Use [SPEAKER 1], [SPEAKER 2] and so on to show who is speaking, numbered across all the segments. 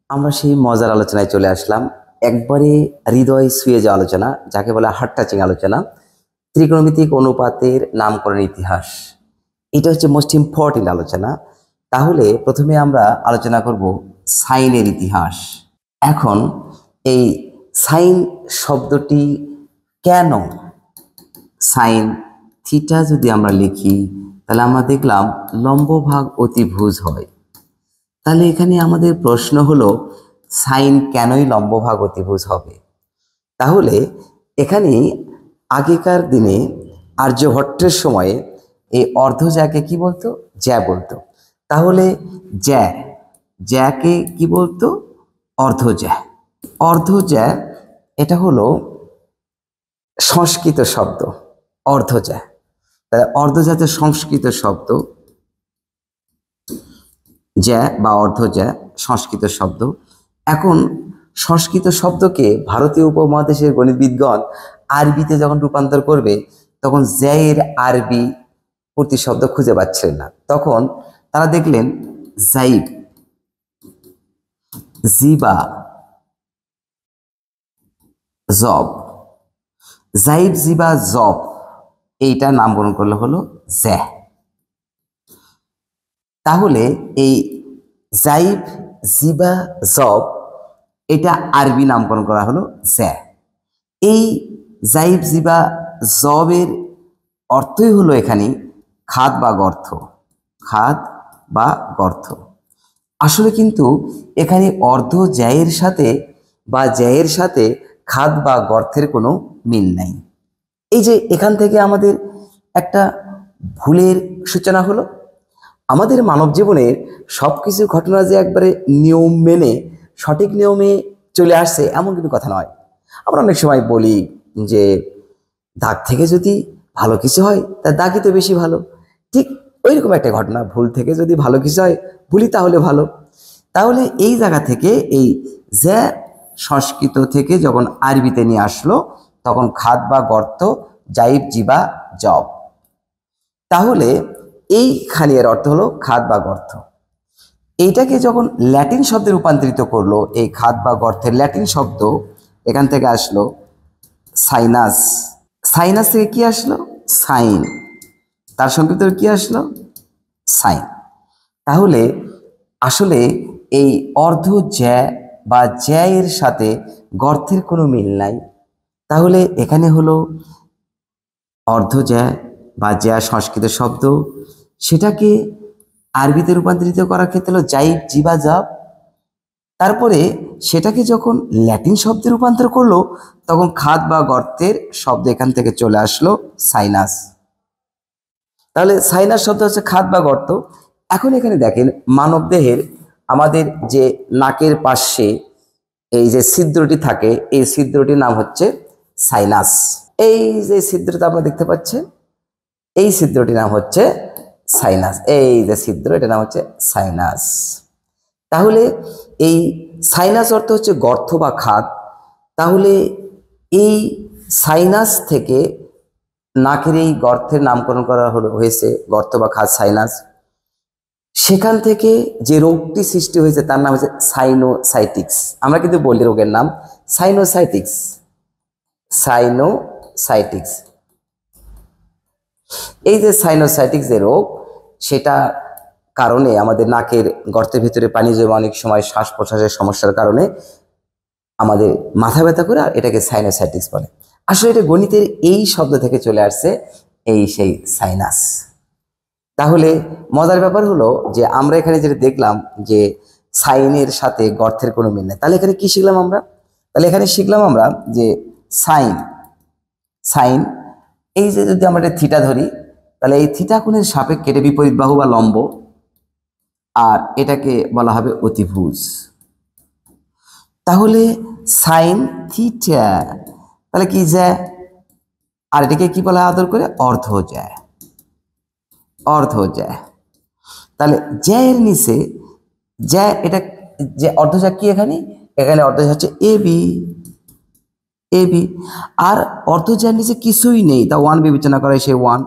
[SPEAKER 1] আমরা সেই মজার আলোচনায় চলে আসলাম, একবারে হৃদয় ছুঁয়ে যাওয়া আলোচনা, যাকে বলে হার্ট টাচিং আলোচনা। ত্রিকোণমিতিক অনুপাতের নামকরণ ইতিহাস, এটা হচ্ছে মোস্ট ইম্পর্টেন্ট আলোচনা। তাহলে প্রথমে আমরা আলোচনা করব সাইনের ইতিহাস। এখন এই সাইন শব্দটি কেন, সাইন থিটা যদি আমরা লিখি তাহলে আমরা দেখলাম লম্ব ভাগ অতিভুজ হয়। তাহলে এখানে আমাদের প্রশ্ন হলো সাইন কেনই লম্ব ভাগ অতিভুজ হবে। তাহলে এখানে আগেকার দিনে আর্যভট্টের সময়ে এই অর্ধজ্যাকে কি বলতো? জ্যা বলতো। তাহলে জ্যাকে কি বলতো? অর্ধজ্যা। অর্ধজ্যা এটা হলো সংস্কৃত শব্দ, অর্ধজ্যা। তাহলে অর্ধজ্যাতে সংস্কৃত শব্দ, জ্যা বা অর্ধজ্যা সংস্কৃত শব্দ। এখন সংস্কৃত শব্দকে ভারতীয় উপমহাদেশের গণিতবিদগণ আরবিতে যখন রূপান্তর করবে তখন জ্যায়ের আরবি প্রতিশব্দ খুঁজে পাচ্ছিলেন না। তখন তারা দেখলেন জাইব, জিবা, জব, জাইব জিবা জব, এইটা নামকরণ করলে হলো জ্যা। তাহলে এই জাইব জিবা জব এটা আরবি নামকরণ করা হলো জ্যা। এই জাইব জিবা জবের অর্থই হলো এখানে খাদ বা গর্ত, খাদ বা গর্ত। আসলে কিন্তু এখানে অর্ধ জ্যায়ের সাথে বা জ্যায়ের সাথে খাদ বা গর্তের কোনো মিল নাই। এই যে এখান থেকে আমাদের একটা ভুলের সূচনা হলো। আমাদের মানব জীবনের সব কিছু ঘটনা যে একবারে নিয়ম মেনে সঠিক নিয়মে চলে আসছে এমন কিন্তু কথা নয়। আমরা অনেক সময় বলি যে দাগ থেকে যদি ভালো কিছু হয় তার দাগই তো বেশি ভালো। ঠিক ওইরকম একটা ঘটনা, ভুল থেকে যদি ভালো কিছু হয় ভুলই তাহলে ভালো। তাহলে এই জায়গা থেকে এই জ্যা সংস্কৃত থেকে যখন আরবিতে নিয়ে আসলো তখন খাদ বা গর্ত, জাইব জিবা জব। তাহলে এইখানে এর অর্থ হলো খাদ বা গর্ত। এইটাকে যখন ল্যাটিন শব্দে রূপান্তরিত করলো, এই খাদ বা গর্তের ল্যাটিন শব্দ এখান থেকে আসলো সাইনাস। সাইনাস থেকে কি আসলো? সাইন। তার সংক্ষিপ্ত কি আসলো? সাইন। তাহলে আসলে এই অর্ধ জ্যা বা জ্যা এর সাথে গর্তের কোনো মিল নাই। তাহলে এখানে হলো অর্ধ জ্যা বা জ্যা সংস্কৃত শব্দ, সেটাকে আরবিতে রূপান্তরিত করার ক্ষেত্রে হলো জাইব জিবা জব। তারপরে সেটাকে যখন ল্যাটিন শব্দে রূপান্তর করলো তখন খাদ বা গর্তের শব্দ এখান থেকে চলে আসলো সাইনাস। তাহলে সাইনাস শব্দ হচ্ছে খাদ বা গর্ত। এখন এখানে দেখেন মানব দেহের আমাদের যে নাকের পাশে এই যে ছিদ্রটি থাকে, এই ছিদ্রটির নাম হচ্ছে সাইনাস। এই যে ছিদ্রটা আপনারা দেখতে পাচ্ছেন, এই ছিদ্রটির নাম হচ্ছে সাইনাস। এই যে ছিদ্র, এটার নাম হচ্ছে সাইনাস। তাহলে এই সাইনাস অর্থ হচ্ছে গর্ত বা খাদ। তাহলে এই সাইনাস থেকে নাকের এই গর্তের নামকরণ করা হয়েছে গর্ত বা খাদ, সাইনাস। সেখান থেকে যে রোগটি সৃষ্টি হয়েছে তার নাম হচ্ছে সাইনোসাইটিক্স। আমরা কিন্তু বলি রোগের নাম সাইনোসাইটিক্স, সাইনোসাইটিক্স। এই যে সাইনোসাইটিক্স যে রোগ, সেটা কারণে আমাদের নাকের গর্তের ভিতরে পানি জমে অনেক সময় শ্বাস প্রশ্বাসের সমস্যার কারণে আমাদের মাথা ব্যথা করে, এটাকে সাইনোসাইটিক্স বলে। আসলে এটা গণিতের এই শব্দ থেকে চলে আসছে, এই সেই সাইনাস। তাহলে মজার ব্যাপার হলো যে আমরা এখানে যেটা দেখলাম যে সাইনের সাথে গর্তের কোনো মিল নেই। তাহলে এখানে কি শিখলাম আমরা? তাহলে এখানে শিখলাম আমরা যে সাইন এই যে যদি আমরা এটা থিটা ধরি তাহলে এই থিটা কোণের সাপেক্ষে এটা বিপরীত বাহু বা লম্ব, আর এটাকে বলা হবে অতিভুজ। তাহলে সাইন থিটা তাহলে কি জ্যা, আর এটাকে কি বলা আদর করে? অর্ধ জ্যা, অর্ধ জ্যা। তাহলে জ্যা এর নিচে জ্যা, এটা যে অর্ধ জ্যা কি এখানে? এখানে অর্ধ জ্যা হচ্ছে এবি, এবি। আর অর্ধ জ্যার নিচে কিছুই নেই, তা ওয়ান বিবেচনা করা হয়, সেই ওয়ান।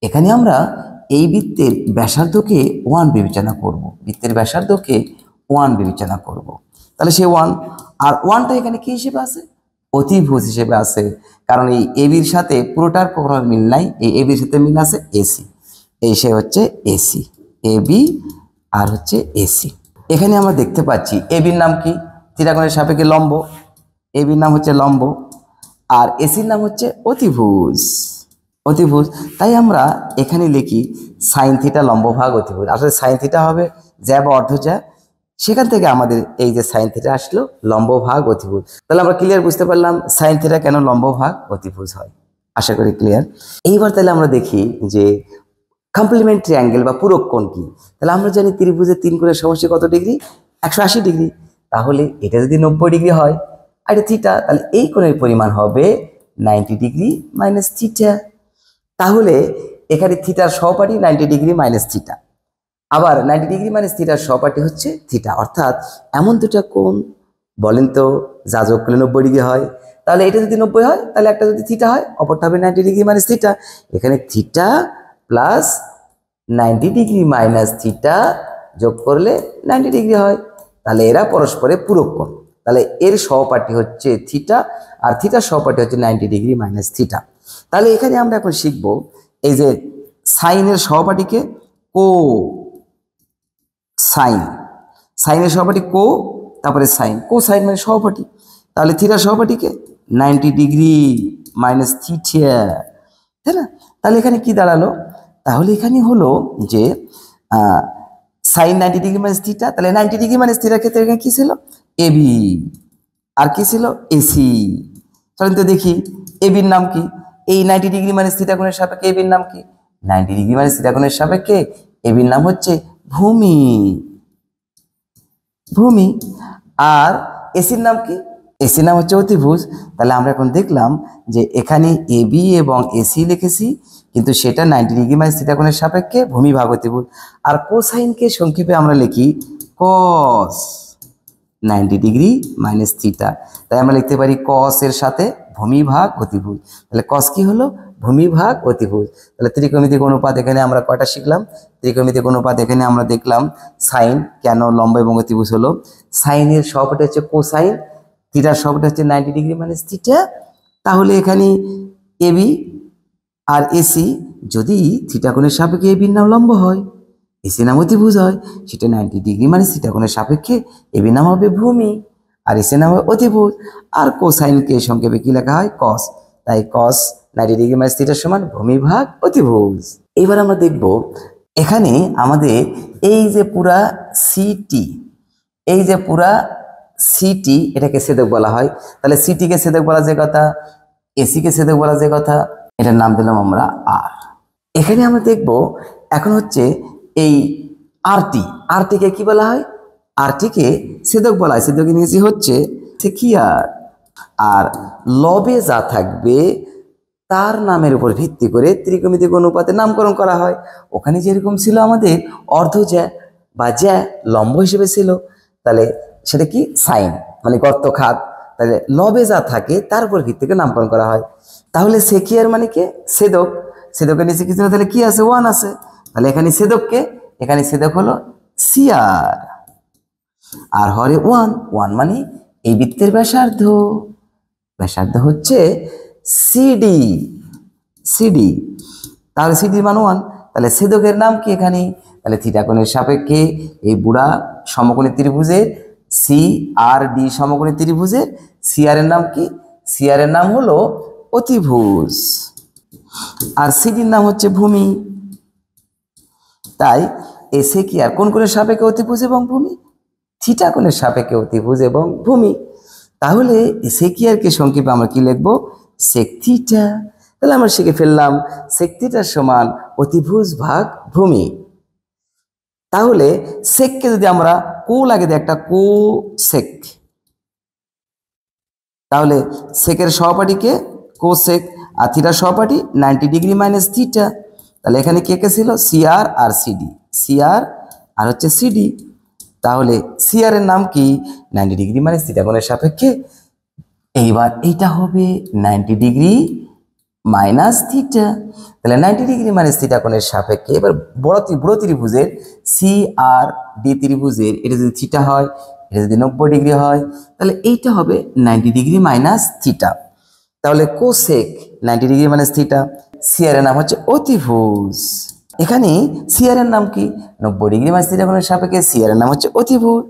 [SPEAKER 1] এখানে আমরা এই বৃত্তের ব্যাসার্ধকে ওয়ান বিবেচনা করব, বৃত্তের ব্যাসার্ধকে ওয়ান বিবেচনা করব। তাহলে সেই ওয়ান, আর ওয়ানটা এখানে কি হিসেবে আছে? অতিভুজ হিসেবে আছে, কারণ এই এবির সাথে পুরোটার কোনো মিল নাই, এই এবির সাথে মিল আছে এসি, এই সে হচ্ছে এসি, এবি আর হচ্ছে এসি। এখানে আমরা দেখতে পাচ্ছি এবির নাম কি? থিটা কোণের সাপেক্ষে লম্ব, এবির নাম হচ্ছে লম্ব, আর এসির নাম হচ্ছে অতিভুজ, অতিভুজ। তাই আমরা এখানে লিখি সাইন থিটা লম্ব ভাগ অতিভুজ। আসলে সাইন থিটা হবে জ্যা বা অর্ধ জ্যা, সেখান থেকে আমাদের এই যে সাইন থিটা আসলো লম্ব ভাগ অতিভুজ। তাহলে আমরা ক্লিয়ার বুঝতে পারলাম সাইন থিটা কেন লম্ব ভাগ অতিভুজ হয়। আশা করি ক্লিয়ার। এইবার তাহলে আমরা দেখি যে কমপ্লিমেন্টারি অ্যাঙ্গেল বা পূরক কোণ কি। তাহলে আমরা জানি ত্রিভুজের 3 কোণের সমষ্টি কত ডিগ্রি? 180 ডিগ্রি। তাহলে এটা যদি 90 ডিগ্রি হয় আর এটা থিটা, তাহলে এই কোণের পরিমাণ হবে 90 ডিগ্রি মাইনাস থিটা। তাহলে এখানে থিটার সহপাঠী 90 ডিগ্রি মাইনাস থিটা, আবার 90 ডিগ্রি মাইনাস থিটার সহপাঠী হচ্ছে থিটা। অর্থাৎ এমন দুটা কোণ বলেন তো যা যোগ করলে 90 ডিগ্রি হয়। তাহলে এটা যদি 90 হয়, তাহলে একটা যদি থিটা হয়, অপরটা হবে 90 ডিগ্রি মাইনাস থিটা। এখানে theta plus 90 degree minus theta যোগ করলে 90 ডিগ্রি হয়। তাহলে এরা পরস্পরের পূরক কোণ। তাহলে এর সহপাঠী হচ্ছে থিটা আর থিটার সহপাঠী হচ্ছে 90 ডিগ্রি মাইনাস থিটা। তাহলে এখানে আমরা এখন শিখব এই যে সাইনের সহপাঠীকে কো সাইন, সাইনের সহপাঠী কো, তারপরে সাইন, কো সাইন মানে সহপাঠী। তাহলে থিটার সহপাঠীকে 90 ডিগ্রি মাইনাস থিটা, তাই না? তাহলে এখানে কি দাঁড়ালো? তাহলে এখানে হলো যে সাইন 90 ডিগ্রি মাইনাস থিটা, তাহলে 90 ডিগ্রি মাইনাস থিটার ক্ষেত্রে এখানে কি ছিল? এবি, আর কি ছিল? এসি। চলেন তো দেখি এবির নাম কি। এই 90 ডিগ্রি মাইনাস থিটা কোণের সাপেক্ষে এবির নাম কি? 90 ডিগ্রি মাইনাস থিটা কোণের সাপেক্ষে এবির নাম হচ্ছে ভূমি, ভূমি। আর এসির নাম কি? এসির নাম হচ্ছে অতিভুজ। তাহলে আমরা এখন দেখলাম যে এখানে এবি এবং এসি লিখেছি, কিন্তু সেটা 90 ডিগ্রি মাইনাস থিটা কোণের সাপেক্ষে ভূমি ভাগ অতিভুজ। আর কোসাইনকে সংক্ষেপে আমরা লিখি কস 90 ডিগ্রি মাইনাস থিটা। তাই আমরা লিখতে পারি কস এর সাথে ভূমি ভাগ অতিভুজ। তাহলে কস কি হলো? ভূমি ভাগ অতিভুজ। তাহলে ত্রিকোণমিতিক অনুপাত এখানে আমরা কয়টা শিখলাম? ত্রিকোণমিতিক অনুপাত এখানে আমরা দেখলাম সাইন কেন লম্ব এবং অতিভুজ হলো। সাইনের সহপাঠী হচ্ছে কোসাইন, থিটার সহপাঠী হচ্ছে 90 ডিগ্রি মাইনাস থিটা। তাহলে এখানে এবি আর এসি যদি থিটা কোণের সাপেক্ষে এবির নাম লম্ব হয়, এসি নাম অতিভুজ হয়, সেটা 90 ডিগ্রি মাইনাস থিটা কোণের সাপেক্ষে এবির নাম হবে ভূমি আর এসি নাম হবে অতিভুজ। আর কোসাইনকে সংক্ষেপে কি লেখা হয়? কস। তাই কস 90 ডিগ্রি মাইনাস থিটার সমান ভূমি ভাগ অতিভুজ। এবার আমরা দেখব এখানে আমাদের এই যে পুরা সিটি, এই যে পুরা সিটি, এটাকে ছেদক বলা হয়। তাহলে সিটিকে ছেদক বলা যে কথা, এসিকে ছেদক বলা যে কথা, এটার নাম দিলাম আমরা আর। এখানে আমরা দেখব এখন হচ্ছে এই আরটি, আরটিকে কি বলা হয়? আরটিকে ছেদক বলা হয়। ছেদক ইংরেজি হচ্ছে সেকিয়ার। আর লবে যা থাকবে তার নামের উপর ভিত্তি করে ত্রিকোণমিতিক অনুপাতে নামকরণ করা হয়। ওখানে যেরকম ছিল আমাদের অর্ধ জ্যা বা জ্যা লম্ব হিসেবে ছিল, তাহলে সেটা কি? সাইন মানে গর্ত খাত। তাহলে লবে যা থাকে তার উপর ভিত্তি করে নামকরণ করা হয়। তাহলে সেকিয়ার মানে কি? ছেদক। ছেদকের নিচে কিছু না, তাহলে কি আছে? ওয়ান আছে। তাহলে এখানে ছেদককে, এখানে ছেদক হলো সিআর, আর হরে ওয়ান, ওয়ান মানে এই বৃত্তের ব্যাসার্ধ, ব্যাসার্ধ হচ্ছে সিডি, সিডি। তাহলে সিডি মান ওয়ান। তাহলে ছেদকের নাম কি এখানে? তাহলে থিটা কোণের সাপেক্ষে এই বুড়া সমকোণী ত্রিভুজের সি আর ডি সমকোণী ত্রিভুজের সিআর এর নাম কি? সিআর এর নাম হলো অতিভুজ, আর সিডির নাম হচ্ছে ভূমি। তাই এসে কি আর কোন কোণের সাপেক্ষে অতিভুজ এবং ভূমি? থিটা কোণের সাপেক্ষে অতিভুজ এবং ভূমি। তাহলে সেকিয়ারকে সংক্ষেপে আমরা কি লিখবো? Sec theta. তাহলে আমরা শিখে ফেললাম সেক থিটার সমান অতিভুজ ভাগ ভূমি। তাহলে সেককে যদি আমরা কো লাগে দিই, একটা কো সেক, তাহলে সেকের সহপাঠীকে কো সেক, আর থিটার সহপাঠী 90 ডিগ্রি মাইনাস থিটা। তাহলে এখানে কে কে ছিল? সিআর আর সিডি, সিআর আর হচ্ছে সিডি। তাহলে সিআর এর নাম কি? 90 ডিগ্রি মাইনাস থিটা কোণের সাপেক্ষে। এইবার এইটা হবে 90 ডিগ্রি মাইনাস থিটা। তাহলে 90 ডিগ্রি মাইনাস থিটা কোণের সাপেক্ষে এবার বড় ত্রিভুজের সি আর ডি ত্রিভুজের এটা যদি থিটা হয়, এটা যদি 90 ডিগ্রি হয়, তাহলে এইটা হবে 90 ডিগ্রি মাইনাস থিটা। তাহলে cosec 90 degree minus theta, CR এর নাম হচ্ছে অতিভুজ। এখানে সিআর এর নাম কি? 90 ডিগ্রি মাইনাস থিটা কোণের সাপেক্ষে সিআর এর নাম হচ্ছে অতিভুজ,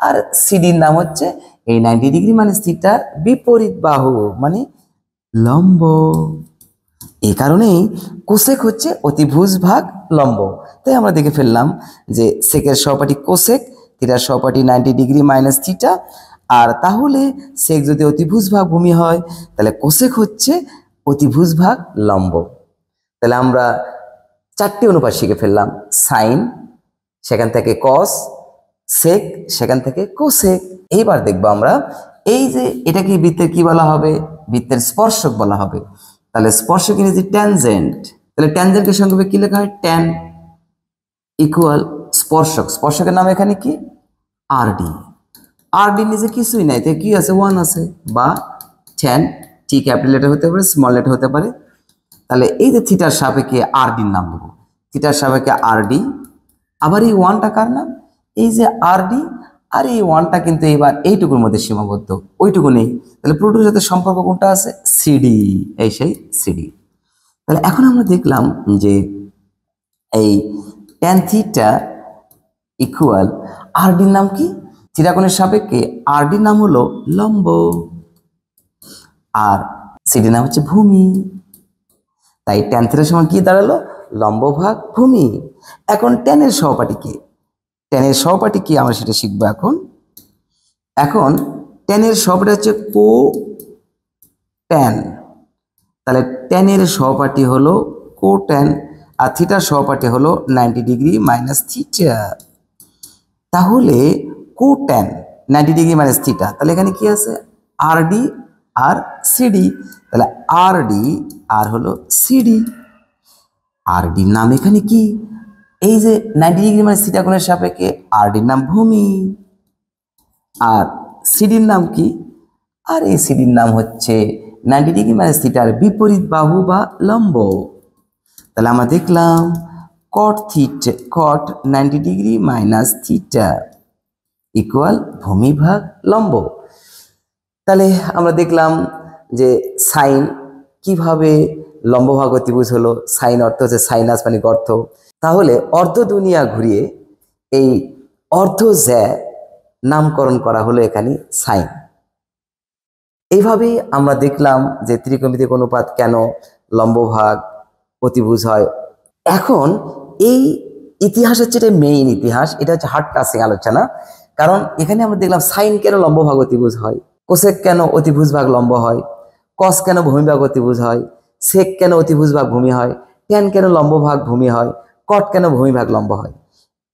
[SPEAKER 1] আর সিডির নাম হচ্ছে এই 90 ডিগ্রি মাইনাস থিটার বিপরীত বাহু মানে লম্ব। এই কারণেই কোসেক হচ্ছে অতিভুজ ভাগ লম্ব। তাই আমরা দেখে ফেললাম যে সেকের সহপাঠী কোসেক, থিটার সহপাঠী 90 ডিগ্রি মাইনাস থিটা। আর তাহলে সেক যদি অতিভুজ ভাগ ভূমি হয়, তাহলে কোসেক হচ্ছে অতিভুজ ভাগ লম্ব। তাহলে আমরা 4টি অনুপাত শিখে ফেললাম, সাইন, সেখান থেকে কস, সেক, সেখান থেকে কোসেক। এইবার দেখবো আমরা এই যে এটা কি বৃত্তের কি বলা হবে? বৃত্তের স্পর্শক বলা হবে। তাহলে স্পর্শক ইংরেজি ট্যানজেন্ট। তাহলে ট্যানজেন্টের সংক্ষেপে কি লেখা হয়? ট্যান ইকুয়াল স্পর্শক। স্পর্শকের নাম এখানে কি? আরডি। আরডি নিচে কিছুই নাই, তাই কি আছে? 1 আছে, বা ট্যান, টি ক্যাপিটাল লেটার হতে পারে, স্মল লেটার হতে পারে। তাহলে এই যে থিটার সাপেক্ষে আরডির নাম দেবো, থিটার সাপেক্ষে আরডি। আবার এই 1টা কার নাম? এই যে আরডি। আর এই 1টা কিন্তু এবার এইটুকুর মধ্যে সীমাবদ্ধ, ওইটুকু নেই। তাহলে পুরোটার সাথে সম্পর্ক কোনটা আছে? সিডি, এই সেই সিডি। তাহলে এখন আমরা দেখলাম যে এই ট্যান থিটা ইকুয়াল আরডির নাম কি? থিটা কোণের সাপেক্ষে আরডির নাম হলো লম্ব, আর সিডির নাম হচ্ছে ভূমি। তাই ট্যান থিটার সমান কি দাঁড়ালো? লম্ব ভাগ ভূমি। এখন ট্যানের সহপাঠী কি? ট্যানের সহপাঠী কি আমরা সেটা শিখবো এখন। এখন ট্যানের সহপাঠী হচ্ছে কো ট্যান। তাহলে ট্যানের সহপাঠী হলো কো ট্যান, আর থিটার সহপাঠী হলো 90 ডিগ্রি মাইনাস থিটা। তাহলে কো ট্যান 90 ডিগ্রি মাইনাস থিটা, তাহলে এখানে কি আছে? আরডি আর সিডি। তাহলে আরডি আর হলো সিডি। আরডির নাম এখানে কি? এই যে 90 ডিগ্রি মাইনাস থিটা কোণের সাপেক্ষে আরডির নাম ভূমি, আর সিডির নাম কি? আর এই সিডির নাম হচ্ছে 90 ডিগ্রি মাইনাস থিটার বিপরীত বাহু বা লম্ব। তাহলে আমরা দেখলাম কট 90 ডিগ্রি মাইনাস থিটা ইকুয়াল ভূমি ভাগ লম্ব। তাহলে আমরা দেখলাম যে সাইন কিভাবে লম্ব ভাগ অতিভুজ হলো। সাইন অর্থ হচ্ছে সাইনাস মানে গর্ত। তাহলে অর্ধ দুনিয়া ঘুরিয়ে এই অর্ধ জ্যা নামকরণ করা হলো এখানে সাইন। এইভাবেই আমরা দেখলাম যে ত্রিকোণমিতিক অনুপাত কেন লম্ব ভাগ অতিভুজ হয়। এখন এই ইতিহাস হচ্ছে এটা মেইন ইতিহাস, এটা হচ্ছে হার্ড টাচিং আলোচনা। কারণ এখানে আমরা দেখলাম সাইন কেন লম্ব ভাগ অতিভুজ হয়, কোসেক কেন অতিভুজ ভাগ লম্ব হয়, কস কেন ভূমি ভাগ অতিভুজ হয়, সেক কেন অতিভুজ ভাগ ভূমি হয়, ট্যান কেন লম্ব ভাগ ভূমি হয়, কট কেন ভূমি ভাগ লম্ব হয়।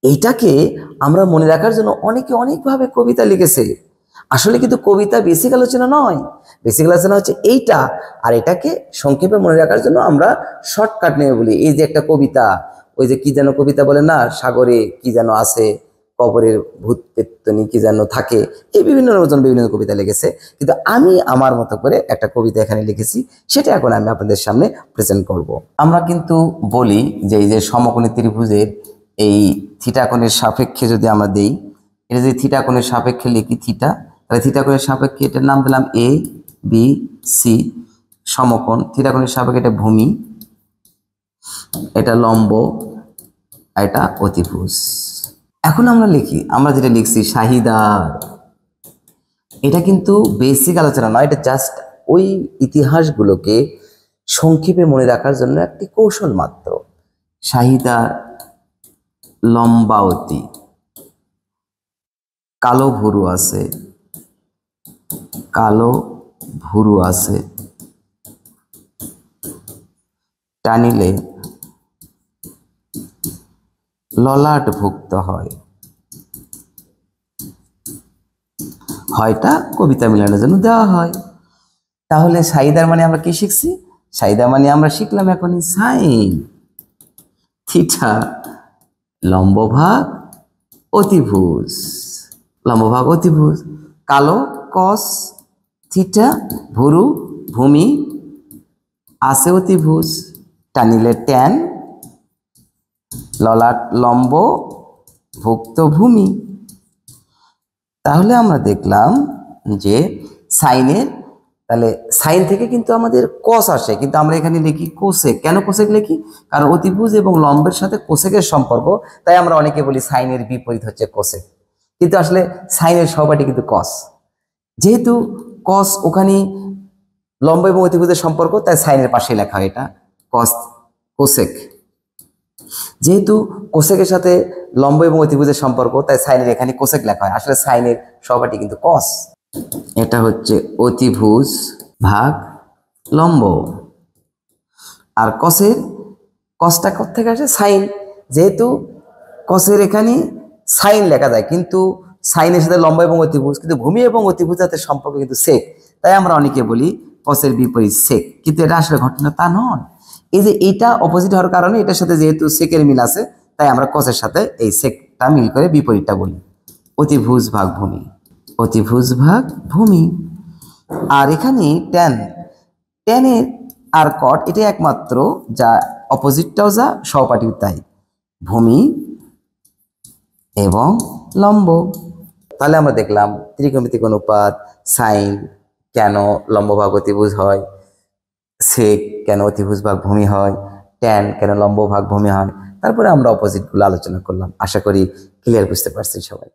[SPEAKER 1] এইটাকে আমরা মনে রাখার জন্য অনেকে অনেকভাবে কবিতা লিখেছে। আসলে কিন্তু কবিতা বেসিক আলোচনা নয়, বেসিক আলোচনা হচ্ছে এইটা। আর এটাকে সংক্ষেপে মনে রাখার জন্য আমরা শর্টকাট নিয়ে বলি। এই যে একটা কবিতা, ওই যে কি যেন কবিতা বলে না, সাগরে কি যেন আছে, কবরের ভূত পেত্তনি কি যেন থাকে, এই বিভিন্ন রকম বিভিন্ন কবিতা লিখেছে। কিন্তু আমি আমার মতো করে একটা কবিতা এখানে লিখেছি, সেটা এখন আমি আপনাদের সামনে প্রেজেন্ট করব। আমরা কিন্তু বলি যে এই যে সমকোণী ত্রিভুজের এই থিটা কোণের সাপেক্ষে যদি আমরা দেই, এটা যদি থিটা কোণের সাপেক্ষে লিখি থিটা, তাহলে থিটা কোণের সাপেক্ষে এটার নাম দিলাম এ বি সি সমকোণ। থিটা কোণের সাপেক্ষে এটা ভূমি, এটা লম্ব, এটা অতিভুজ। এখন আমরা লিখি, আমরা যেটা লিখছি সাহিদার, এটা কিন্তু বেসিক আলোচনা নয়, এটা জাস্ট ওই ইতিহাসগুলোকে সংক্ষেপে মনে রাখার জন্য একটি কৌশল মাত্র। সাহিদার লম্বাবতী, কালো ভুরু আছে, কালো ভুরু আছে, টানিলে ললাট ভুক্ত হয়। হয়টা কবিতা মিলানোর জন্য দেওয়া হয়। তাহলে সাইদার মানে আমরা কি শিখছি? সাইদার মানে আমরা শিখলাম এখনই সাইন থিটা লম্ব ভাগ অতিভুজ, লম্ব ভাগ অতিভুজ। কালো কস থিটা ভুরু ভূমি, আছে অতিভুজ, টানিলে ট্যান, ললাট লম্ব, ভুক্ত ভূমি। তাহলে আমরা দেখলাম যে সাইনের, তাহলে সাইন থেকে কিন্তু আমাদের কস আসে, কিন্তু আমরা এখানে লিখি কোসেক। কেন কোসেক লিখি? কারণ অতিভুজ এবং লম্বের সাথে কোসেকের সম্পর্ক, তাই আমরা অনেকে বলি সাইনের বিপরীত হচ্ছে কোসেক, কিন্তু আসলে সাইনের সহপাঠী কিন্তু কস। যেহেতু কস ওখানে লম্ব এবং অতিভুজের সম্পর্ক, তাই সাইনের পাশে লেখা হয় এটা কস কোসেক। যেহেতু কোসেকের সাথে লম্ব এবং অতিভুজের সম্পর্ক, তাই সাইনের এখানে কোসেক লেখা হয়, আসলে সাইনের সহপাঠী কিন্তু কস। এটা হচ্ছে অতিভুজ ভাগ লম্ব। আর কসের, কসটা কোত্থেকে আসে? সাইন। যেহেতু কসের এখানে সাইন লেখা যায়, কিন্তু সাইনের সাথে লম্ব এবং অতিভুজ, কিন্তু ভূমি এবং অতিভুজ সাথে সম্পর্ক কিন্তু সেক, তাই আমরা অনেকে বলি কসের বিপরীত সেক, কিন্তু এটা আসলে ঘটনা তা নয়। এই যে এইটা অপোজিট হওয়ার কারণে এটার সাথে যেহেতু সেকের মিল আছে, তাই আমরা কসের সাথে এই সেকটা মিল করে বিপরীতটা বলি। অতিভুজ ভাগ ভূমি, অতিভুজ ভাগ ভূমি। আর এখানে ট্যান, ট্যানের আর কট, এটা একমাত্র যা অপোজিটটাও যা সহপাঠী তাই, ভূমি এবং লম্ব। তাহলে আমরা দেখলাম ত্রিকোণমিতিক অনুপাত, সাইন কেন লম্ব ভাগ অতিভুজ হয়, সেক কেন অতিভুজ ভাগ ভূমি হয়, ট্যান কেন লম্ব ভাগ ভূমি হয়। তারপরে আমরা অপোজিটগুলো আলোচনা করলাম। আশা করি ক্লিয়ার বুঝতে পারছেন সবাই।